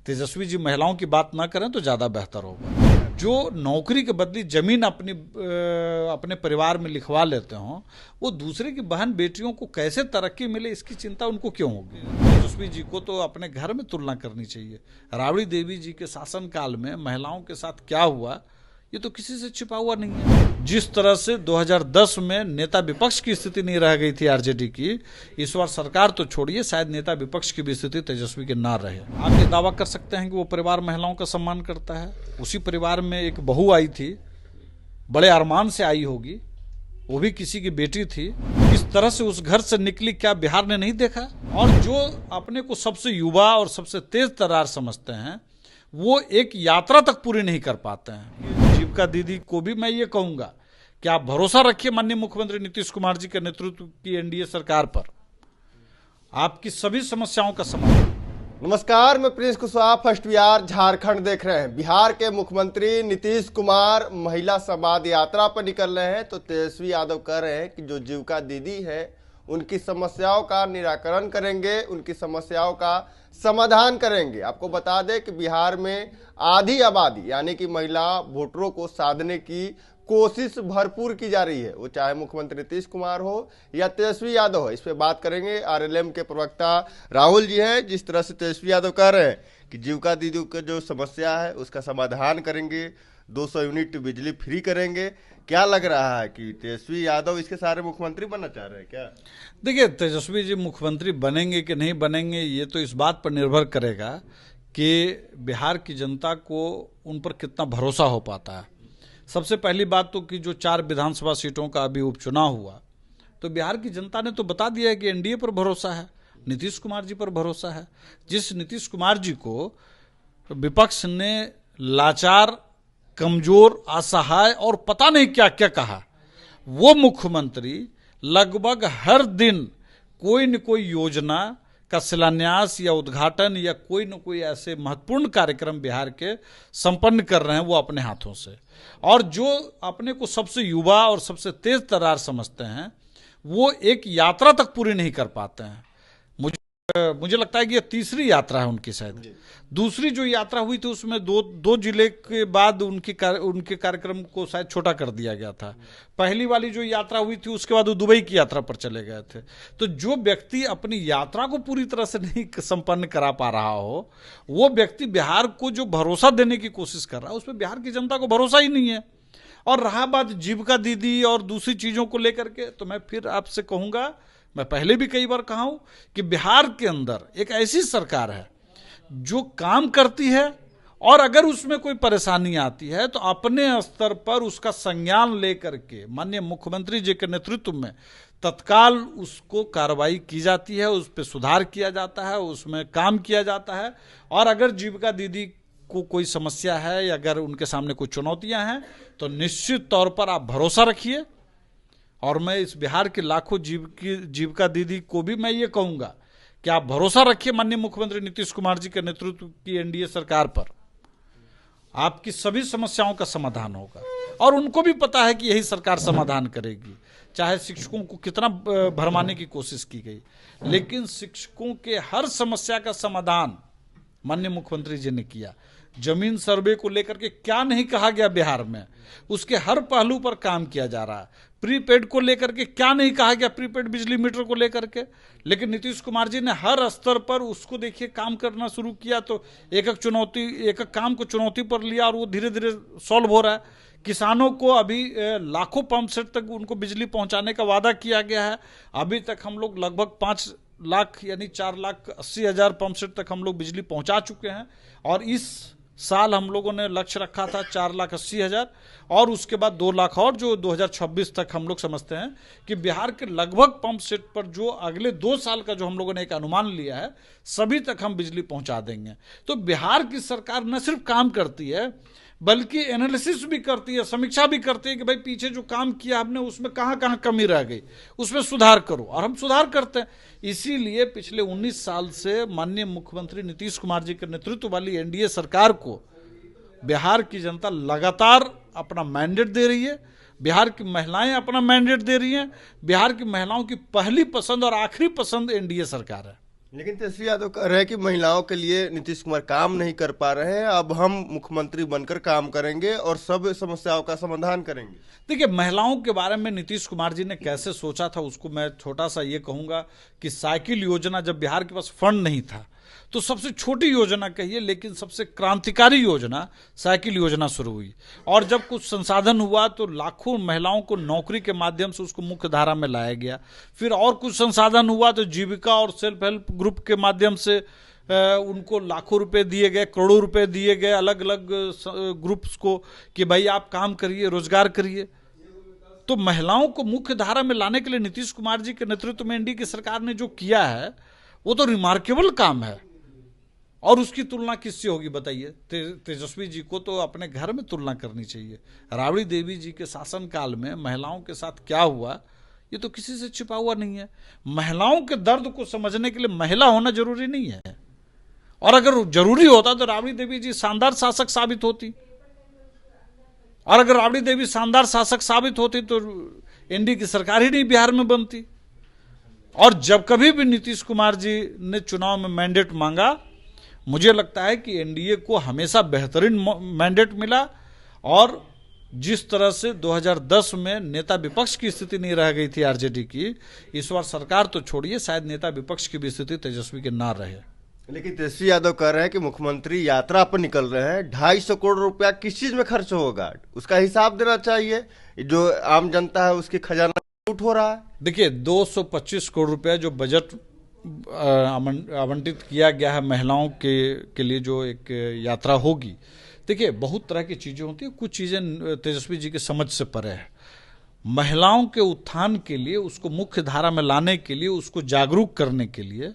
तेजस्वी जी महिलाओं की बात ना करें तो ज़्यादा बेहतर होगा। जो नौकरी के बदले जमीन अपने परिवार में लिखवा लेते हों, वो दूसरे की बहन बेटियों को कैसे तरक्की मिले इसकी चिंता उनको क्यों होगी। तेजस्वी जी को तो अपने घर में तुलना करनी चाहिए। राबड़ी देवी जी के शासनकाल में महिलाओं के साथ क्या हुआ ये तो किसी से छिपा हुआ नहीं है। जिस तरह से 2010 में नेता विपक्ष की स्थिति नहीं रह गई थी आरजेडी की, इस बार सरकार तो छोड़िए, शायद नेता विपक्ष की भी स्थिति तेजस्वी के ना रहे। आप ये दावा कर सकते हैं कि वो परिवार महिलाओं का सम्मान करता है। उसी परिवार में एक बहू आई थी, बड़े अरमान से आई होगी, वो भी किसी की बेटी थी। इस तरह से उस घर से निकली, क्या बिहार ने नहीं देखा? और जो अपने को सबसे युवा और सबसे तेज तर्रार समझते हैं, वो एक यात्रा तक पूरी नहीं कर पाते हैं। जीविका दीदी को भी मैं ये कहूंगा कि आप भरोसा रखिए माननीय मुख्यमंत्री नीतीश कुमार जी के नेतृत्व की एनडीए सरकार पर, आपकी सभी समस्याओं का समाधान। नमस्कार, मैं प्रिंस कुशवाहा, फर्स्ट बिहार झारखंड देख रहे हैं। बिहार के मुख्यमंत्री नीतीश कुमार महिला संवाद यात्रा पर निकल रहे हैं तो तेजस्वी यादव कह रहे हैं कि जो जीविका दीदी है उनकी समस्याओं का निराकरण करेंगे, उनकी समस्याओं का समाधान करेंगे। आपको बता दें कि बिहार में आधी आबादी यानी कि महिला वोटरों को साधने की कोशिश भरपूर की जा रही है, वो चाहे मुख्यमंत्री नीतीश कुमार हो या तेजस्वी यादव हो। इस पे बात करेंगे। आरएलएम के प्रवक्ता राहुल जी हैं। जिस तरह से तेजस्वी यादव कह रहे हैं कि जीविका दीदी की जो समस्या है उसका समाधान करेंगे, 200 यूनिट बिजली फ्री करेंगे, क्या लग रहा है कि तेजस्वी यादव इसके सारे मुख्यमंत्री बनना चाह रहे हैं क्या? देखिए, तेजस्वी जी मुख्यमंत्री बनेंगे कि नहीं बनेंगे ये तो इस बात पर निर्भर करेगा कि बिहार की जनता को उन पर कितना भरोसा हो पाता है। सबसे पहली बात तो कि जो 4 विधानसभा सीटों का अभी उपचुनाव हुआ, तो बिहार की जनता ने तो बता दिया है कि एनडीए पर भरोसा है, नीतीश कुमार जी पर भरोसा है। जिस नीतीश कुमार जी को विपक्ष ने लाचार, कमजोर, असहाय और पता नहीं क्या क्या कहा, वो मुख्यमंत्री लगभग हर दिन कोई न कोई योजना का शिलान्यास या उद्घाटन या कोई न कोई ऐसे महत्वपूर्ण कार्यक्रम बिहार के संपन्न कर रहे हैं वो अपने हाथों से। और जो अपने को सबसे युवा और सबसे तेज तर्रार समझते हैं, वो एक यात्रा तक पूरी नहीं कर पाते हैं। मुझे लगता है कि ये तीसरी यात्रा है उनकी। शायद दूसरी जो यात्रा हुई थी उसमें दो जिले के बाद उनके कार्यक्रम को शायद छोटा कर दिया गया था। पहली वाली जो यात्रा हुई थी उसके बाद वो दुबई की यात्रा पर चले गए थे। तो जो व्यक्ति अपनी यात्रा को पूरी तरह से नहीं संपन्न करा पा रहा हो, वो व्यक्ति बिहार को जो भरोसा देने की कोशिश कर रहा है, उसमें बिहार की जनता को भरोसा ही नहीं है। और रहा बात जीविका दीदी और दूसरी चीजों को लेकर के, तो मैं फिर आपसे कहूंगा, मैं पहले भी कई बार कहा हूं कि बिहार के अंदर एक ऐसी सरकार है जो काम करती है और अगर उसमें कोई परेशानी आती है तो अपने स्तर पर उसका संज्ञान लेकर के माननीय मुख्यमंत्री जी के नेतृत्व में तत्काल उसको कार्रवाई की जाती है, उस पर सुधार किया जाता है, उसमें काम किया जाता है। और अगर जीविका दीदी को कोई समस्या है या अगर उनके सामने कोई चुनौतियां हैं तो निश्चित तौर पर आप भरोसा रखिए। और मैं इस बिहार के लाखों जीविका दीदी को भी मैं ये कहूंगा कि आप भरोसा रखिए माननीय मुख्यमंत्री नीतीश कुमार जी के नेतृत्व की एनडीए सरकार पर, आपकी सभी समस्याओं का समाधान होगा। और उनको भी पता है कि यही सरकार समाधान करेगी। चाहे शिक्षकों को कितना भरमाने की कोशिश की गई, लेकिन शिक्षकों के हर समस्या का समाधान माननीय मुख्यमंत्री जी ने किया। जमीन सर्वे को लेकर के क्या नहीं कहा गया बिहार में, उसके हर पहलू पर काम किया जा रहा है। प्रीपेड को लेकर के क्या नहीं कहा गया, प्रीपेड बिजली मीटर को लेकर के, लेकिन नीतीश कुमार जी ने हर स्तर पर उसको देखिए काम करना शुरू किया। तो एक एक काम को चुनौती पर लिया और वो धीरे धीरे सॉल्व हो रहा है। किसानों को अभी लाखों पंप सेट तक उनको बिजली पहुंचाने का वादा किया गया है। अभी तक हम लोग लगभग 5 लाख यानी 4,80,000 पंप सेट तक हम लोग बिजली पहुंचा चुके हैं। और इस साल हम लोगों ने लक्ष्य रखा था 4,80,000 और उसके बाद 2 लाख और, जो 2026 तक हम लोग समझते हैं कि बिहार के लगभग पंप सेट पर जो अगले 2 साल का जो हम लोगों ने एक अनुमान लिया है, सभी तक हम बिजली पहुंचा देंगे। तो बिहार की सरकार न सिर्फ काम करती है बल्कि एनालिसिस भी करती है, समीक्षा भी करती है कि भाई पीछे जो काम किया हमने उसमें कहाँ कहाँ कमी रह गई, उसमें सुधार करो, और हम सुधार करते हैं। इसीलिए पिछले 19 साल से माननीय मुख्यमंत्री नीतीश कुमार जी के नेतृत्व वाली एनडीए सरकार को बिहार की जनता लगातार अपना मैंडेट दे रही है। बिहार की महिलाएं अपना मैंडेट दे रही हैं। बिहार की महिलाओं की पहली पसंद और आखिरी पसंद एनडीए सरकार है। लेकिन तेजस्वी यादव कह रहे हैं कि महिलाओं के लिए नीतीश कुमार काम नहीं कर पा रहे हैं, अब हम मुख्यमंत्री बनकर काम करेंगे और सब समस्याओं का समाधान करेंगे। देखिए, महिलाओं के बारे में नीतीश कुमार जी ने कैसे सोचा था उसको मैं छोटा सा ये कहूंगा कि साइकिल योजना, जब बिहार के पास फंड नहीं था तो सबसे छोटी योजना कहिए लेकिन सबसे क्रांतिकारी योजना साइकिल योजना शुरू हुई, और जब कुछ संसाधन हुआ तो लाखों महिलाओं को नौकरी के माध्यम से उसको मुख्य धारा में लाया गया। फिर और कुछ संसाधन हुआ तो जीविका और सेल्फ हेल्प ग्रुप के माध्यम से उनको लाखों रुपए दिए गए, करोड़ों रुपए दिए गए अलग अलग ग्रुप्स को कि भाई आप काम करिए, रोजगार करिए। तो महिलाओं को मुख्य धारा में लाने के लिए नीतीश कुमार जी के नेतृत्व में एनडीए की सरकार ने जो किया है वो तो रिमार्केबल काम है, और उसकी तुलना किससे होगी बताइए? तेजस्वी जी को तो अपने घर में तुलना करनी चाहिए। राबड़ी देवी जी के शासनकाल में महिलाओं के साथ क्या हुआ ये तो किसी से छिपा हुआ नहीं है। महिलाओं के दर्द को समझने के लिए महिला होना जरूरी नहीं है, और अगर जरूरी होता तो राबड़ी देवी जी शानदार शासक साबित होती, और अगर राबड़ी देवी शानदार शासक साबित होती तो एनडीए की सरकार ही नहीं बिहार में बनती। और जब कभी भी नीतीश कुमार जी ने चुनाव में मैंडेट मांगा, मुझे लगता है कि एनडीए को हमेशा बेहतरीन मैंडेट मिला, और जिस तरह से 2010 में नेता विपक्ष की स्थिति नहीं रह गई थी आरजेडी की, इस बार सरकार तो छोड़िए शायद नेता विपक्ष की भी स्थिति तेजस्वी के ना रहे। लेकिन तेजस्वी यादव कह रहे हैं कि मुख्यमंत्री यात्रा पर निकल रहे हैं, 250 करोड़ रुपया किस चीज में खर्च होगा उसका हिसाब देना चाहिए, जो आम जनता है उसकी खजाना लूट हो रहा है। देखिए, 225 करोड़ रुपया जो बजट आवंटित किया गया है महिलाओं के लिए जो एक यात्रा होगी, देखिए बहुत तरह की चीज़ें होती है, कुछ चीज़ें तेजस्वी जी के समझ से परे है। महिलाओं के उत्थान के लिए, उसको मुख्य धारा में लाने के लिए, उसको जागरूक करने के लिए,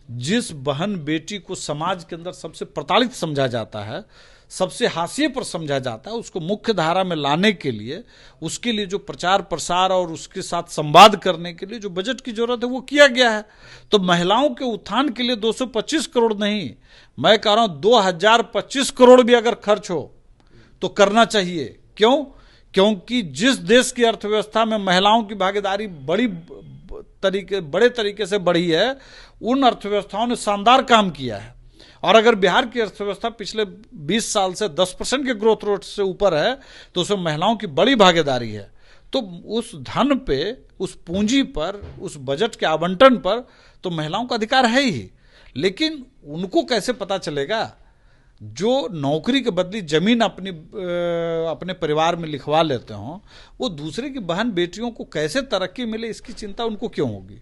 जिस बहन बेटी को समाज के अंदर सबसे प्रताड़ित समझा जाता है, सबसे हाशिए पर समझा जाता है, उसको मुख्य धारा में लाने के लिए, उसके लिए जो प्रचार प्रसार और उसके साथ संवाद करने के लिए जो बजट की जरूरत है वो किया गया है। तो महिलाओं के उत्थान के लिए 225 करोड़ नहीं, मैं कह रहा हूं 2025 करोड़ भी अगर खर्च हो तो करना चाहिए। क्यों? क्योंकि जिस देश की अर्थव्यवस्था में महिलाओं की भागीदारी बड़े तरीके से बढ़ी है, उन अर्थव्यवस्थाओं ने शानदार काम किया है। और अगर बिहार की अर्थव्यवस्था पिछले 20 साल से 10% के ग्रोथ रेट से ऊपर है तो उसमें महिलाओं की बड़ी भागीदारी है। तो उस धन पे, उस पूंजी पर, उस बजट के आवंटन पर तो महिलाओं का अधिकार है ही। लेकिन उनको कैसे पता चलेगा जो नौकरी के बदले जमीन अपने परिवार में लिखवा लेते हों, वो दूसरे की बहन बेटियों को कैसे तरक्की मिले इसकी चिंता उनको क्यों होगी?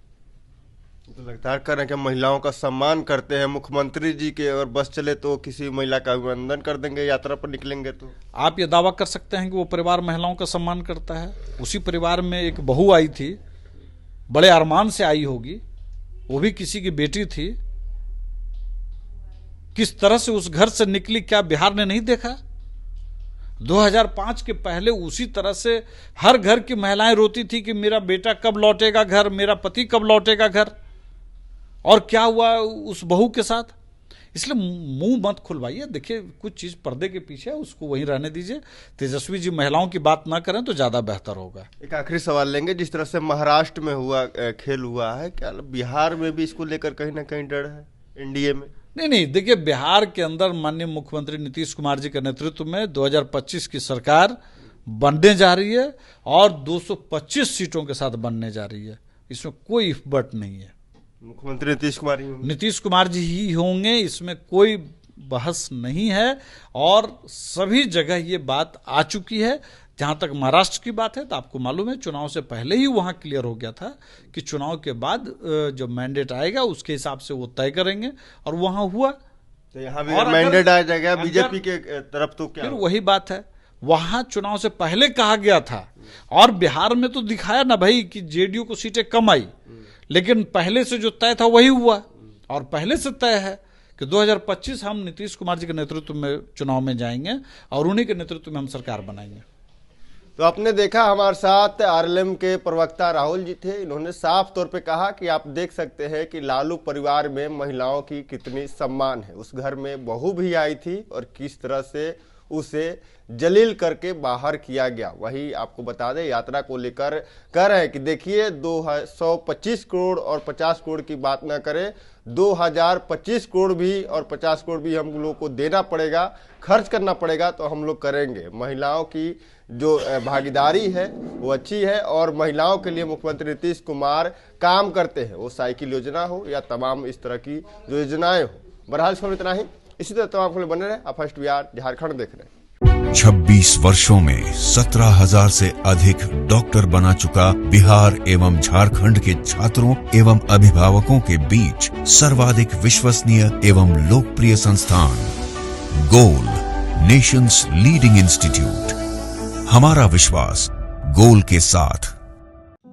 तो लगातार कर रहे हैं कि महिलाओं का सम्मान करते हैं मुख्यमंत्री जी के, और बस चले तो किसी महिला का अभिनंदन कर देंगे, यात्रा पर निकलेंगे तो आप ये दावा कर सकते हैं कि वो परिवार महिलाओं का सम्मान करता है? उसी परिवार में एक बहू आई थी, बड़े अरमान से आई होगी, वो भी किसी की बेटी थी, किस तरह से उस घर से निकली क्या बिहार ने नहीं देखा? 2005 के पहले उसी तरह से हर घर की महिलाएं रोती थी कि मेरा बेटा कब लौटेगा घर, मेरा पति कब लौटेगा घर। और क्या हुआ उस बहू के साथ? इसलिए मुंह मत खुलवाइए। देखिए, कुछ चीज पर्दे के पीछे है, उसको वहीं रहने दीजिए। तेजस्वी जी महिलाओं की बात ना करें तो ज्यादा बेहतर होगा। एक आखिरी सवाल लेंगे, जिस तरह से महाराष्ट्र में हुआ खेल हुआ है, क्या बिहार में भी इसको लेकर कहीं ना कहीं डर है एनडीए में? नहीं, देखिए बिहार के अंदर माननीय मुख्यमंत्री नीतीश कुमार जी के नेतृत्व में 2025 की सरकार बनने जा रही है, और 225 सीटों के साथ बनने जा रही है। इसमें कोई इफ बट नहीं है। मुख्यमंत्री नीतीश कुमार जी ही होंगे, इसमें कोई बहस नहीं है। और सभी जगह ये बात आ चुकी है। जहां तक महाराष्ट्र की बात है तो आपको मालूम है चुनाव से पहले ही वहां क्लियर हो गया था कि चुनाव के बाद जो मैंडेट आएगा उसके हिसाब से वो तय करेंगे, और वहां हुआ। तो यहाँ भी मैंडेट आ जाएगा बीजेपी के तरफ तो क्या? फिर वही बात है, वहां चुनाव से पहले कहा गया था, और बिहार में तो दिखाया ना भाई कि जेडीयू को सीटें कम आई, लेकिन पहले से जो तय था वही हुआ। और पहले से तय है कि 2025 हम नीतीश कुमार जी के नेतृत्व में चुनाव में जाएंगे, और उन्हीं के नेतृत्व में हम सरकार बनाएंगे। तो आपने देखा हमारे साथ आरएलएम के प्रवक्ता राहुल जी थे। इन्होंने साफ तौर पे कहा कि आप देख सकते हैं कि लालू परिवार में महिलाओं की कितनी सम्मान है। उस घर में बहू भी आई थी और किस तरह से उसे जलील करके बाहर किया गया। वही आपको बता दें, यात्रा को लेकर कह रहे हैं कि देखिए 225 करोड़ और 50 करोड़ की बात ना करें, 2025 करोड़ भी और 50 करोड़ भी हम लोग को देना पड़ेगा, खर्च करना पड़ेगा तो हम लोग करेंगे। महिलाओं की जो भागीदारी है वो अच्छी है और महिलाओं के लिए मुख्यमंत्री नीतीश कुमार काम करते हैं, वो साइकिल योजना हो या तमाम इस तरह की जो योजनाएं हो। बहरहाल इसमें इतना ही, इसी तरह तमाम खबरें बने रहे। आप फर्स्ट बिहार झारखंड देख रहे हैं। 26 वर्षों में 17,000 से अधिक डॉक्टर बना चुका बिहार एवं झारखंड के छात्रों एवं अभिभावकों के बीच सर्वाधिक विश्वसनीय एवं लोकप्रिय संस्थान गोल, नेशंस लीडिंग इंस्टीट्यूट। हमारा विश्वास गोल के साथ।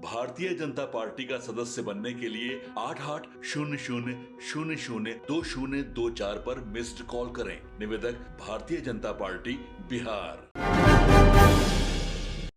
भारतीय जनता पार्टी का सदस्य बनने के लिए 8800002024 पर मिस्ड कॉल करें। निवेदक भारतीय जनता पार्टी बिहार।